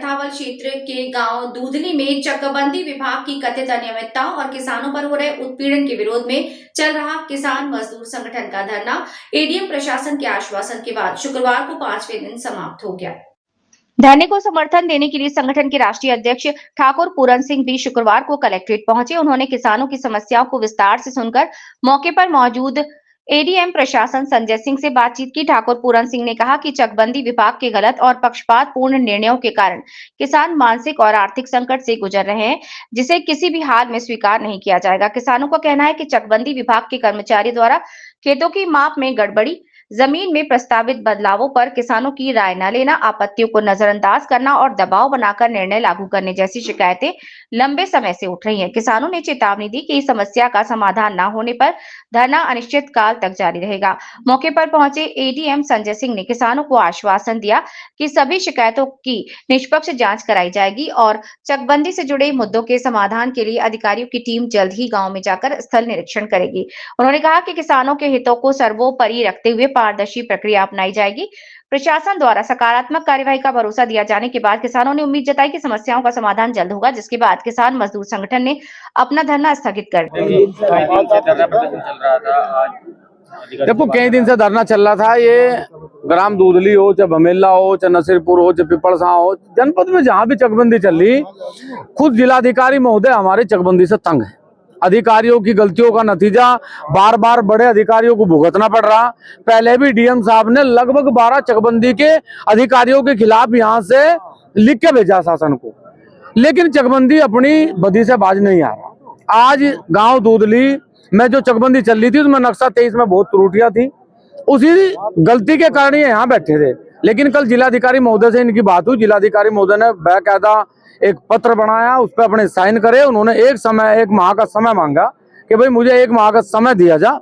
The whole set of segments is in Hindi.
सधावल क्षेत्र के गांव दूधली में चकबंदी विभाग की कथित अनियमितता और किसानों पर हो रहे उत्पीड़न के विरोध में चल रहा किसान मजदूर संगठन का धरना एडीएम प्रशासन के आश्वासन के बाद शुक्रवार को 5वें दिन समाप्त हो गया। धरने को समर्थन देने के लिए संगठन के राष्ट्रीय अध्यक्ष ठाकुर पूरन सिंह भी शुक्रवार को कलेक्ट्रेट पहुंचे। उन्होंने किसानों की समस्याओं को विस्तार से सुनकर मौके पर मौजूद एडीएम प्रशासन संजय सिंह से बातचीत की। ठाकुर पूरन सिंह ने कहा कि चकबंदी विभाग के गलत और पक्षपातपूर्ण निर्णयों के कारण किसान मानसिक और आर्थिक संकट से गुजर रहे हैं, जिसे किसी भी हाल में स्वीकार नहीं किया जाएगा। किसानों का कहना है कि चकबंदी विभाग के कर्मचारी द्वारा खेतों की माप में गड़बड़ी, जमीन में प्रस्तावित बदलावों पर किसानों की राय न लेना, आपत्तियों को नजरअंदाज करना और दबाव बनाकर निर्णय लागू करने जैसी शिकायतें लंबे समय से उठ रही हैं। किसानों ने चेतावनी दी कि इस समस्या का समाधान न होने पर धरना अनिश्चित काल तक जारी रहेगा। मौके पर पहुंचे एडीएम संजय सिंह ने किसानों को आश्वासन दिया कि सभी शिकायतों की निष्पक्ष जांच कराई जाएगी और चकबंदी से जुड़े मुद्दों के समाधान के लिए अधिकारियों की टीम जल्द ही गांव में जाकर स्थल निरीक्षण करेगी। उन्होंने कहा कि किसानों के हितों को सर्वोपरि रखते हुए पारदर्शी प्रक्रिया अपनाई जाएगी। प्रशासन द्वारा सकारात्मक कार्यवाही का भरोसा दिया जाने के बाद किसानों ने उम्मीद जताई कि समस्याओं का समाधान जल्द होगा, जिसके बाद किसान मजदूर संगठन ने अपना धरना स्थगित कर दिया। देखो, कई दिन से धरना चल रहा था। ये ग्राम दूधली हो, चाहे भमेला हो, चाहे नसीरपुर हो, चाहे पिपड़सा हो, जनपद में जहां भी चकबंदी चल रही, खुद जिलाधिकारी महोदय हमारे चकबंदी से तंग है। अधिकारियों की गलतियों का नतीजा बार बार बड़े अधिकारियों को भुगतना पड़ रहा। पहले भी डीएम साहब ने लगभग 12 चकबंदी के अधिकारियों के खिलाफ यहाँ से लिख के भेजा शासन को, लेकिन चकबंदी अपनी बदी से बाज नहीं आ रहा। आज गांव दूधली में जो चकबंदी चल रही थी उसमें नक्शा 23 में बहुत त्रुटियां थी। उसी गलती के कारण ये यहाँ बैठे थे, लेकिन कल जिलाधिकारी महोदय से इनकी बात हुई। जिलाधिकारी महोदय ने बाकायदा एक पत्र बनाया, उस पर अपने साइन करे। उन्होंने एक माह का समय मांगा कि भाई मुझे 1 माह का समय दिया जा,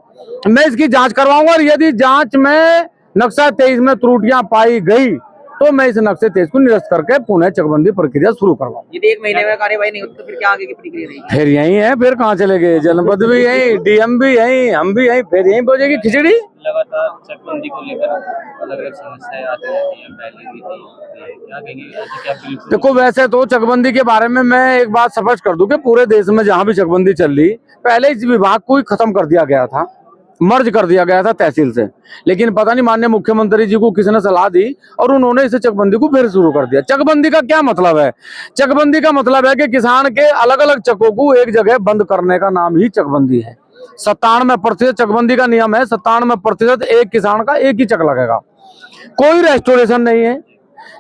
मैं इसकी जांच करवाऊंगा और यदि जांच में नक्शा 23 में त्रुटियां पाई गई तो मैं इस नक्शे 23 को निरस्त करके पुनः चकबंदी प्रक्रिया शुरू करवाऊंगा। यदि 1 महीने में कार्यवाही नहीं होती तो फिर क्या आगे की प्रक्रिया रहेगी? फिर यही है, फिर कहाँ चले गए? जनपद भी यही, डीएम भी यही, हम भी यही, फिर यही पहुंचेगी खिचड़ी। लगातार चकबंदी को लेकर अलग अलग समस्याएं आती रहती हैं, पहले भी थी, क्या कहेंगे? देखो, वैसे तो चकबंदी के बारे में मैं एक बात स्पष्ट कर दूं कि पूरे देश में जहां भी चकबंदी चल रही, पहले इस विभाग को ही खत्म कर दिया गया था, मर्ज कर दिया गया था तहसील से। लेकिन पता नहीं माननीय मुख्यमंत्री जी को किसने सलाह दी और उन्होंने इसे चकबंदी को फिर शुरू कर दिया। चकबंदी का क्या मतलब है? चकबंदी का मतलब है कि किसान के अलग अलग चकों को एक जगह बंद करने का नाम ही चकबंदी है। 97% चकबंदी का नियम है। 97% एक किसान का एक ही चक लगेगा। कोई रेस्टोरेशन नहीं है।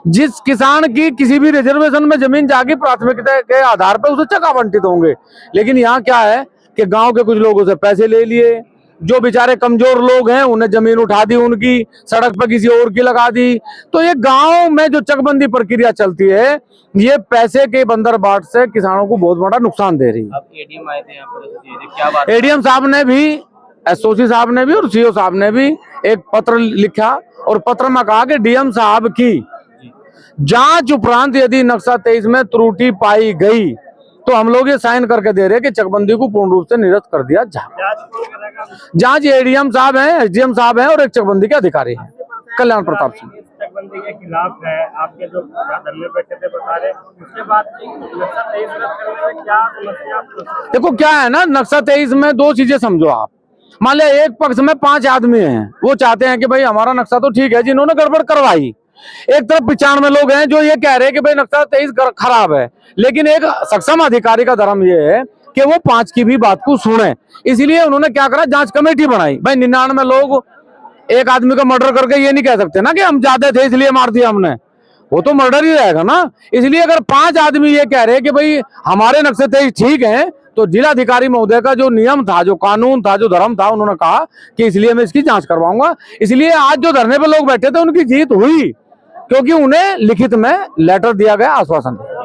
जिस किसान की किसी भी रिजर्वेशन में जमीन जागी, प्राथमिकता के आधार पर उसे चक आवंटित होंगे। लेकिन यहाँ क्या है कि गांव के कुछ लोगों से पैसे ले लिए, जो बेचारे कमजोर लोग हैं उन्हें जमीन उठा दी, उनकी सड़क पर किसी और की लगा दी। तो ये गांव में जो चकबंदी प्रक्रिया चलती है, ये पैसे के बंदरबाट से किसानों को बहुत बड़ा नुकसान दे रही है। एडीएम आए थे यहाँ पर, क्या बात? एडीएम साहब ने भी, एसओसी साहब ने भी और सीओ साहब ने भी एक पत्र लिखा और पत्र में कहा कि डीएम साहब की जांच उपरांत यदि नक्शा 23 में त्रुटि पाई गई तो हम लोग ये साइन करके दे रहे हैं कि चकबंदी को पूर्ण रूप से निरस्त कर दिया जाए। जांच एडीएम साहब हैं, एसडीएम साहब हैं और एक चकबंदी के अधिकारी हैं, कल्याण प्रताप सिंह। चकबंदी के खिलाफ है, आपके जो धरने बैठे थे बता रहे, उसके बाद नक्शा 23 रद्द करने में क्या समस्या? देखो, क्या है ना, नक्शा 23 में 2 चीजें समझो आप। मान लिया एक पक्ष में 5 आदमी हैं, वो चाहते हैं कि भाई हमारा नक्शा तो ठीक है, जिन्होंने गड़बड़ करवाई। एक तरफ 95 लोग हैं जो ये कह रहे हैं कि भाई नक्शा 23 खराब है, लेकिन एक सक्षम अधिकारी का धर्म ये है कि वो 5 की भी बात को सुने। इसलिए उन्होंने क्या करा, जांच कमेटी बनाई। भाई 99 लोग एक आदमी का मर्डर करके ये नहीं कह सकते ना कि हम ज्यादा थे इसलिए मार दिया हमने, वो तो मर्डर ही रहेगा ना। इसलिए अगर 5 आदमी ये कह रहे हैं कि भाई हमारे नक्शे 23 ठीक है, तो जिलाधिकारी महोदय का जो नियम था, जो कानून था, जो धर्म था, उन्होंने कहा कि इसलिए मैं इसकी जांच करवाऊंगा। इसलिए आज जो धरने पे लोग बैठे थे उनकी जीत हुई, क्योंकि उन्हें लिखित में लेटर दिया गया, आश्वासन दिया।